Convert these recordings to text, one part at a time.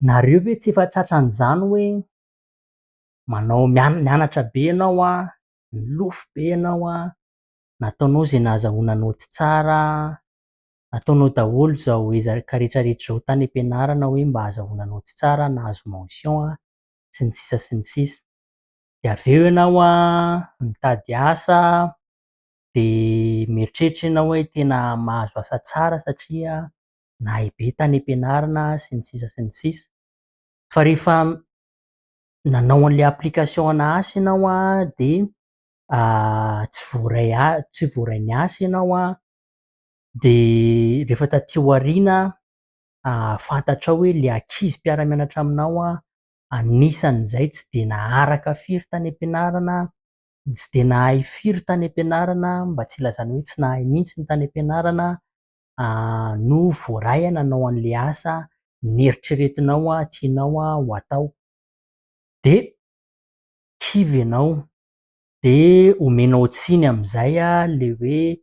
Nareo ve tsy efa tratran'izany hoe manao mianatra be ianao milofo be ianao nataonao zay nahazahoana naoty tsara, nataonao daholo zao ezaka rehetrarehetra zao tany am-pianarana hoe mba hahazoana naoty tsara, nahazo mention sy ny sisa sy ny sisa. De avy eo ianao mitady asa de mieritreritra ianao hoe tena mahazo asa tsara satria nahay be tany am-pianarana sy ny sisa sy ny sisa. Fa rehefa nanao an'le application ana asa ianao de tsy voaray niasa ianao de rehefa taty aoriana fantatrao hoe le ankizy mpiara-mianatra aminao anisan'izay tsy de naharaka firy tany am-pianarana, tsy de nahay firy tany am-pianarana, mba tsy ilazana hoe tsy nahay mihitsy ny tany am-pianarana no voaray nanao an'le asa nieritreretinao tianao ho atao. De kivy ianao de omenao tsiny am'zay le hoe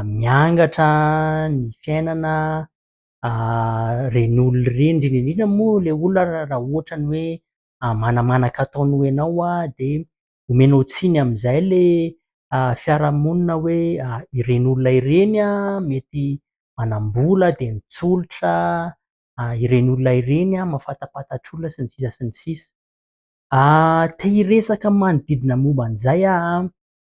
miangatra ny fiainana reny olona reny, indrindra indrindra moa le olona raha ohatrany hoe manamanaka ataony ho ianao de omenao tsiny am'zay le fiarahamonina hoe ireny olona ireny mety manam-bola de nitsolotra, ireny olona ireny mahafantampatatra olona sy ny sisa sy ny sisa. Te hiresaka manodidina momba an'izay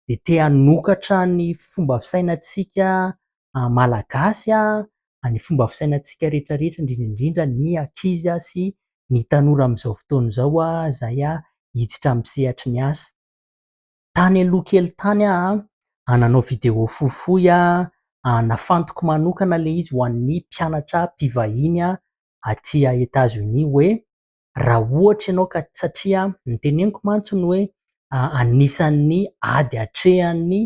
de te hanokatra ny fomba fisainantsika malagasy ny fomba fisainantsika rehetrarehetra indrindra indrindra ny ankizy sy ny tanora am'izao fotoana izao zay hiditra am'sehatry ny asa. Tany aloha kely tany nanao vidéo fohifohy nafantoko manokana le izy ho an'ny mpianatra mpivahiny aty États-Unis hoe raha ohatra ianao ka satria noteneniko mantsy ny hoe anisan'ny ady hatrehan'ny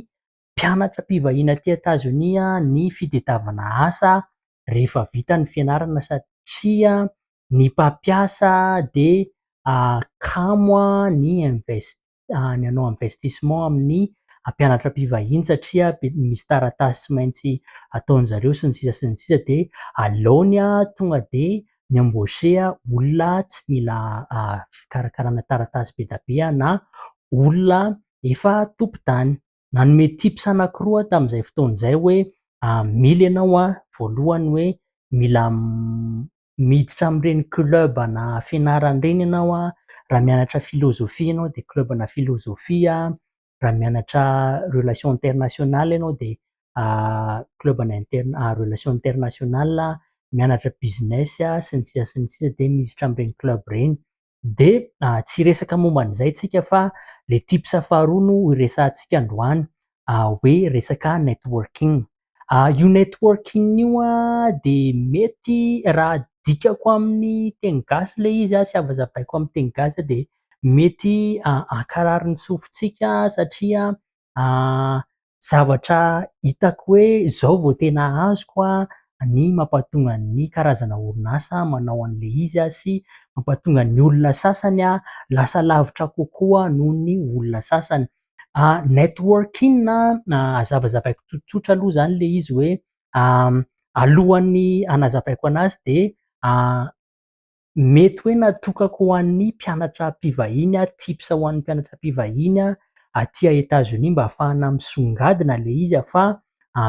mpianatra mpivahiny aty États-Unis ny fitadiavana asa rehefa vita ny fianarana satria ny mpampiasa de kamo ny hanao investissement amin'ny mpianatra mpivahiny satria misy taratasy tsy maintsy ataon'zareo sy ny sisa sy ny sisa de aleony tonga de mi-embaucher olona tsy mila fikarakarana taratasy be da be na olona efa tompon-tany. Nanome tips anankiroa tam'izay fotoana izay hoe mila ianao voalohany hoe mila miditra amin'ireny club ana fianarana ireny ianao raha mianatra filôzofia ianao de club ana filôzofia, raha mianatra relation internationale ianao de club ana relation internationale, mianatra business sy ny sisa sy ny sisa de miditra amin'ireny club ireny. De tsy hiresaka momba an'izay tsika fa le tips faharoa no hiresahantsika androany hoe resaka networking. Io networking io de mety raha dikako amin'ny teny gasy le izy sy avazavaiko amin'ny teny gasy de mety hankarary ny sofintsika satria zavatra hitako hoe zao vao tena azoko ny mampatonga ny karazana orinasa manao an'le izy sy mampatonga ny olona sasany lasa lavitra kokoa noho ny olona sasany. Networking hazavazavaiko tsotsotra aloha zany le izy hoe alohan'ny hanazavaiko anazy de mety hoe natokako ho an'ny mpianatra mpivahiny tips ho an'ny mpianatra mpivahiny aty États-Unis mba ahafahana misongadina le izy fa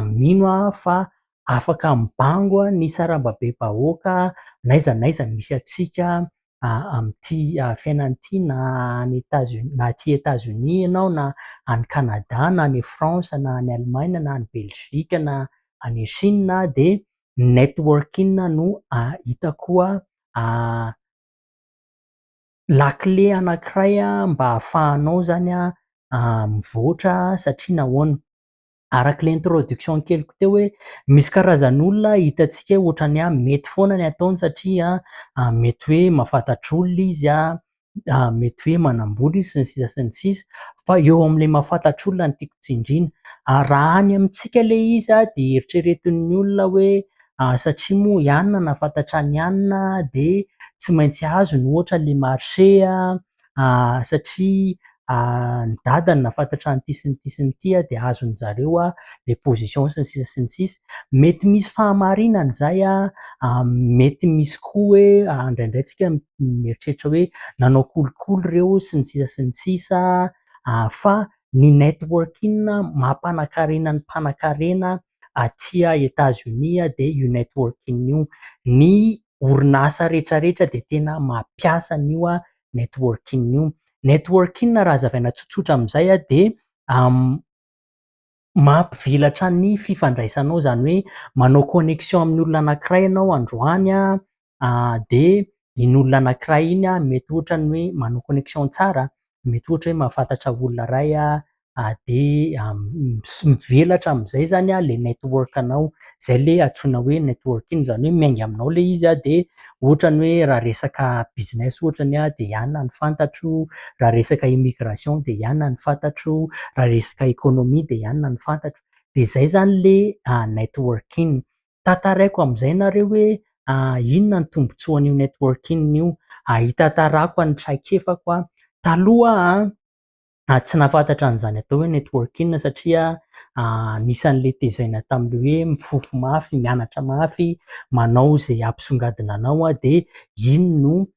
mino fa afaka mibango ny sarambabem-bahoaka n'aiza n'aiza misy atsika amin'ity fiainana ity na aty États-Unis ianao na any Canada na any France na any Allemagne na any Belgique na any Chine de networking no hitako lakile anankiray mba ahafahanao zany mivoatra satria nahoana arak'le introduction keliko teo hoe misy karazan'olona hitantsika ohatrany mety foana ny ataony satria mety hoe mahafantatra olona izy mety hoe manam-bola izy sy ny sisa sy ny sisa fa eo amin'le mahafantatra olona no tiako tsindriana. Raha any amintsika le izy de eritreretin'ny olona hoe satria moa ihany nahafantatra any ihany de tsy maintsy azo ny ohatra le marché satria ny dadany nafantatra an'ity sy n'ity sy n'ity de azon'jareo le position sy ny sisa sy ny sisa. Mety misy fahamarinana zay mety misy koa hoe indraindray tsika mieritreritra hoe nanao kolikoly reo sy ny sisa sy ny sisa fa ny networking mampanankarena ny mpanan-karena aty États-Unis de io networking io. Ny orinasa rehetrarehetra de tena mampiasa an'io networking io. Networking raha hazavaina tsotsotra am'zay de mampivelatra ny fifandraisanao, zany hoe manao connexion amin'olona anankiray ianao androany de iny olona anankiray iny mety ohatrany hoe manao connexion tsara, mety ohatra hoe mahafantatra olona ray de mivelatra am'zay zany le network-anao. Zay le antsoina hoe networking, zany hoe miainga aminao le izy de ohatrany hoe raha resaka business ohatrany de ihany ny fantatro, raha resaka immigration de ihany ny fantatro, raha resaka économie de ihany ny fantatro. De zay zany le networking. Tantaraiko am'zay nareo hoe inona ny tombotsoan'io networking io. Hitantarako ny traikefa taloha tsy nahafantatra an'izany atao hoe networking satria anisan'le tezaina tam'le hoe mifofo mafy, mianatra mafy, manao zay ampisongadina anao de iny no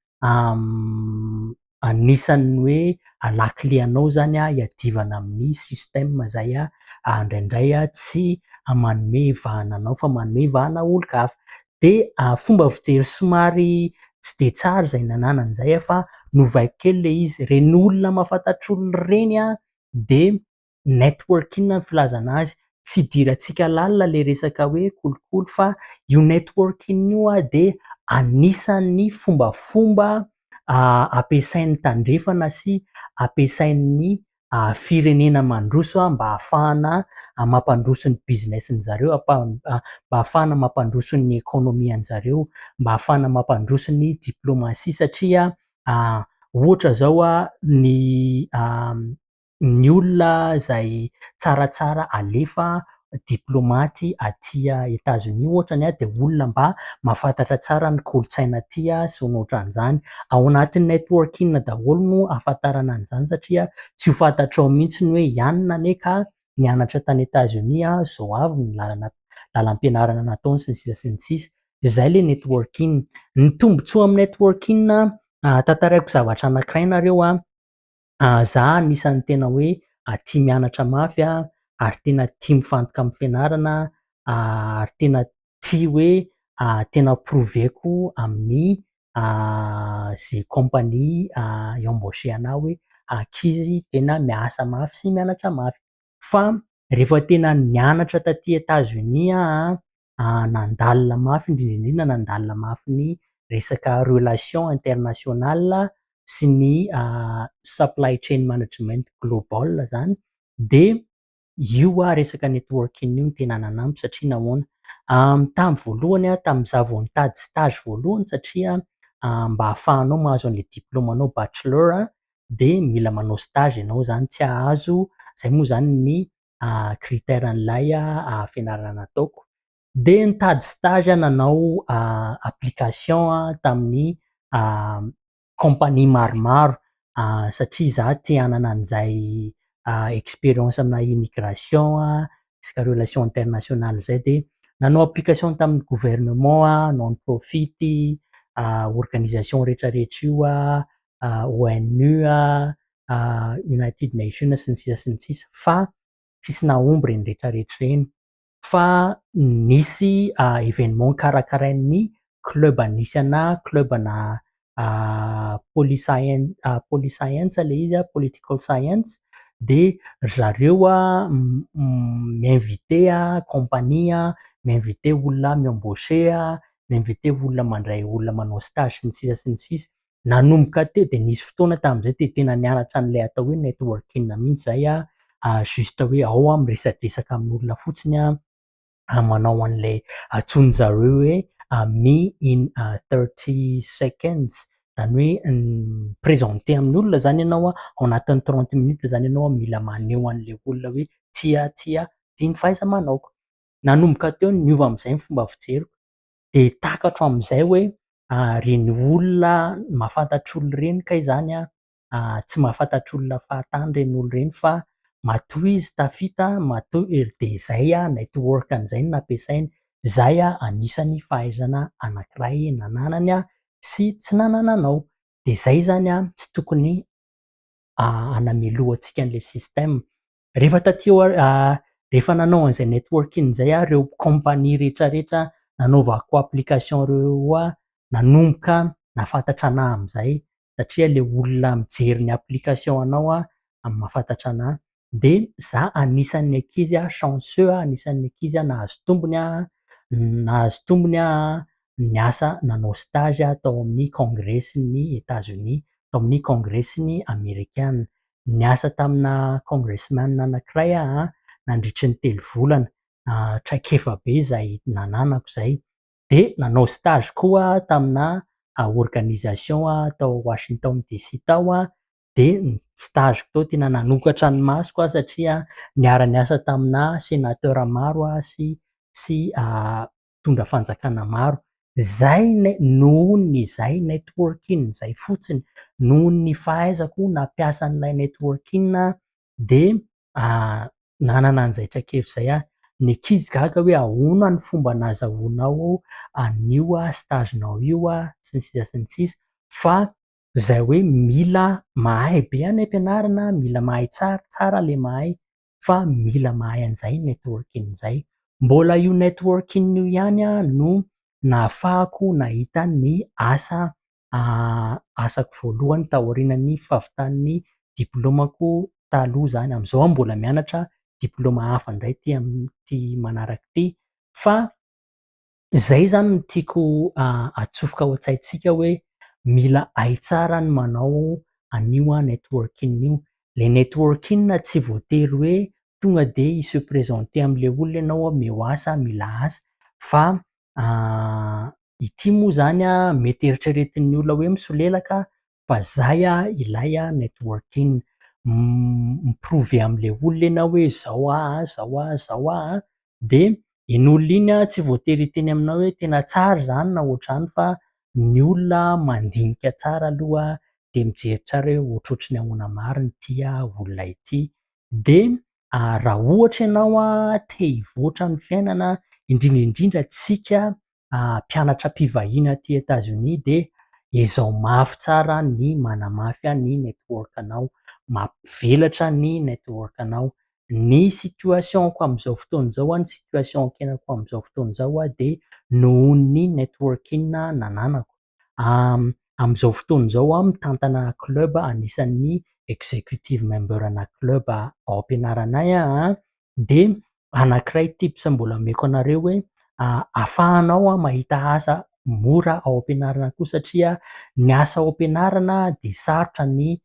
anisan'ny hoe lakile anao zany hiadivana amin'ny système zay indraindray tsy manome vahana anao fa manome vahana olon-kafa. De fomba fijery somary tsy de tsara zay nanana an'izay fa novaiko kely le izy. Reny olona mahafantatra olona reny de networking ny filazana azy. Tsy idirantsika lalina le resaka hoe kolikoly fa io networking io de anisan'ny fombafomba ampiasain'ny tandrefana sy ampiasain'ny firenena mandroso mba ahafahana mampandroso ny business-njareo, mba ahafahana mampandroso ny économie-anjareo, mba ahafahana mampandroso ny diplomatie satria ohatra zao ny olona zay tsaratsara alefa diplomaty aty États-Unis ohatrany de olona mba mahafantatra tsara ny kolotsaina aty sy ny ohatran'izany. Ao anatin'ny networking daholo no ahafantarana an'izany satria tsy ho fantatrao mihitsy hoe ihany anie ka nianatra tany États-Unis zao avy ny lalam-pianarana nataony sy ny sisa sy ny sisa. Zay le networking. Ny tombotsoa amin'ny networking tantaraiko zavatra anankiray nareo za anisan'ny tena hoe tia mianatra mafy ary tena tia mifantoka amin'ny fianarana ary tena tia hoe tena proveko amin'ny zay compagnie i-embauché anahy hoe ankizy tena miasa mafy sy mianatra mafy. Fa rehefa tena nianatra taty États-Unis nandalina mafy, indrindrindrindra nandalina mafy ny resaka relation internationale sy ny supply chain management global zany de io resaka networking io tena nanampy satria nahoana tamy voalohany tam'zaho vao nitady stage voalohany satria mba ahafahanao mahazo an'le diplômanao bachelor de mila manao stage ianao zany tsy ahazo. Zay moa zany ny critèren'ilay fianarana nataoko. De nitady stage nanao application tamin'ny compagnie maromaro satria za te hanana an'izay expérience amina immigration resaka relation internationale zay de nanao application tamin'ny gouvernement non profit organisation rehetrarehetra io ONU United Nations sy ny sisa sy ny sisa fa tsisy nahomby reny rehetrarehetra reny. Fa nisy événement karakarain'ny club nisy club ana polyscience le izy political science de zareo mi-invité compagnie mi-invité olona mi-embauché mi-invité olona mandray olona manao stage sy ny sisa sy ny sisa. Nanomboka teo de nisy fotoana tam'izay de tena nianatra an'le atao hoe networking mihitsy zay juste hoe ao miresadresaka amin'olona fotsiny manao an'le antsoin'jareo hoe me in 30 seconds, zany hoe présenter amin'ny olona zany ianao ao anatin'ny 30 minutes zany ianao mila maneho an'le olona hoe tia ty ny fahaiza-manaoko. Nanomboka teo niova am'izay ny fomba fijeriko de takatro am'izay hoe reny olona mahafantatra olona reny kay zany tsy mahafantatra olona fahatany reny olo reny fa matoa izy tafita, matoa de zay network an'izay no nampiasainy. Zay anisan'ny fahaizana anankiray nananany sy tsy nanananao. De zay zany tsy tokony hanameloantsika an'le système. Rehefa taty rehefa nanao an'izay networking zay reo compagnie rehetrarehetra nanaovako application reo nanomboka nafantatra anahy am'zay satria le olona mijery ny application anao mahafantatra anahy. De za anisan'ny ankizy chanceux, anisan'ny ankizy nahazo tombony niasa nanao stage tao amin'ny congrès-ny États-Unis, tao amin'ny congrès-ny Amerikana. Niasa tamina congressman anankiray nandritry ny 3 volana, traikefa be zay nananako zay. De nanao stage koa tamina organisation tao Washington DC tao de stage tao tena nanokatra ny masoko satria niara-niasa tamina sénateur maro sy mpitondra fanjakana maro. Zay nohon'izay networking zay fotsiny, nohon'ny fahaizako nampiasa an'ilay networking de nanana an'izay traikefa zay. Ny ankizy gaga hoe ahoana ny fomba nahazahoanao an'io stagenao io sy ny sisa sy ny sisa, fa zay hoe mila mahay be any am-pianarana, mila mahay tsara le mahay, fa mila mahay an'izay networking zay. Mbola io networking io ihany no nahafahako nahita ny asako voalohany taorian'ny fahavitan'ny diplômako taloha zany. Am'izao mbola mianatra diplôma hafa indray ty manaraky ty, fa zay zany no tiako atsofoka ao an-tsaintsika hoe mila hay tsara ny manao an'io networking io. Le networking tsy voatery hoe tonga de hi-se présenter am'le olona ianao meo asa mila asa, fa ity moa zany mety eritreretin'ny olona hoe misolelaka fa zay ilay networking. Miprouver am'le olona ianao hoe zao de iny olona iny tsy voatery hiteny aminao hoe tena tsara zany na ohatrany, fa ny olona mandinika tsara aloha de mijery tsara hoe ohatrohatry ny ahoana marina ity olona ity. De raha ohatra ianao te hivoatra ny fiainana, indrindrandrindra tsika mpianatra mpivahiny aty États-Unis de ezao mafy tsara ny manamafy ny network anao, mampivelatra ny network anao. Ny situationko am'izao fotoana zao, ny situationko iainako am'izao fotoana zao de nohon'ny networking nananako. Am'izao fotoana zao mitantana club, anisan'ny executive member ana club ao am-pianaranay de anankiray tips mbola omeko anareo hoe ahafahanao mahita asa mora ao am-pianarana koa satria ny asa ao am-pianarana de sarotra ny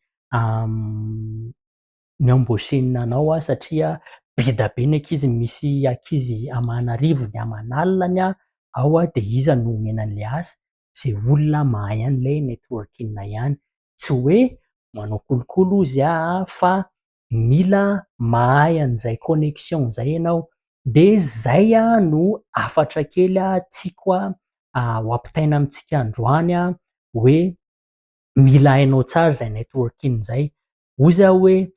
embaucher anao satria be da be ny ankizy, misy ankizy Amanarivo, ny Amanalina ao de iza no omena an'le asa? Zay olona mahay an'ilay networking ihany. Tsy hoe manao kolokolo izy fa mila mahay an'izay connexion zay ianao. De zay no hafatra kely tiako ho ampitaina amintsika androany hoe mila hainao tsara zay networking zay. Hoy aho hoe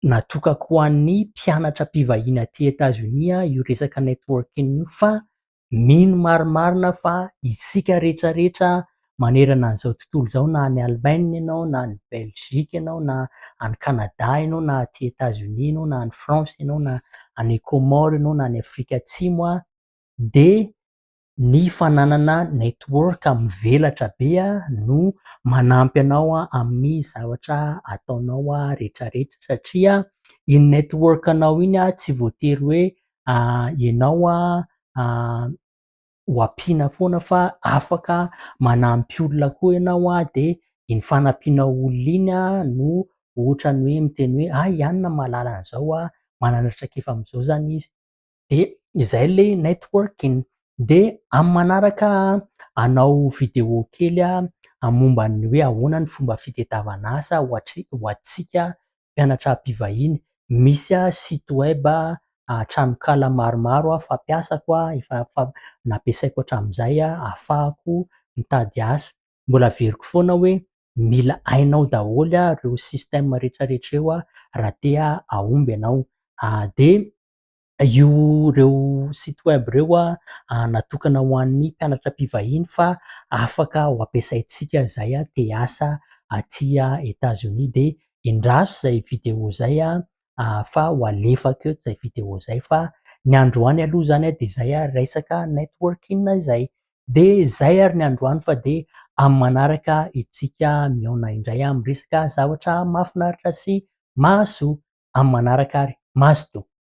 natokako ho an'ny mpianatra mpivahiny aty États-Unis io resaka networking io, fa mino marimarina fa isika rehetrarehetra manerana an'izao tontolo zao, na any Allemagne ianao, na any Belgique ianao, na any Canada ianao, na aty États-Unis ianao, na any France ianao, na any Comore ianao, na any Afrika Atsimo de ny fananana network mivelatra be no manampy anao amin'ny zavatra ataonao rehetrarehetra, satria iny network anao iny tsy voatery hoe ianao ho ampiana foana, fa afaka manampy olona koa ianao de iny fanampiana olona iny no ohatrany hoe miteny hoe ianona mahalala an'izao, manana traikefa am'izao zany izy. De izay le networking. De amin'ny manaraka hanao vidéo kely momba ny hoe ahoana ny fomba fitadiavana asa ho antsika mpianatra mpivahiny. Misy site web tranokala maromaro fampiasako, efa nampiasaiko hatramin'izay ahafahako mitady asa. Mbola averiko foana hoe mila hainao daholo ireo système rehetrarehetra eo raha te ahomby ianao. De ireo site web ireo natokana ho an'ny mpianatra mpivahiny fa afaka ho ampiasaintsika izay te hiasa aty États-Unis. De hindraso izay vidéo izay fa ho alefako eto izay vidéo izay fa ny androany aloha zany de izay resaka networking izay. De izay ary ny androany fa de amin'ny manaraka itsika mihaona indray amin'ny resaka zavatra mahafinaritra sy mahasoa. Amin'ny manaraka ary, mahazo toa.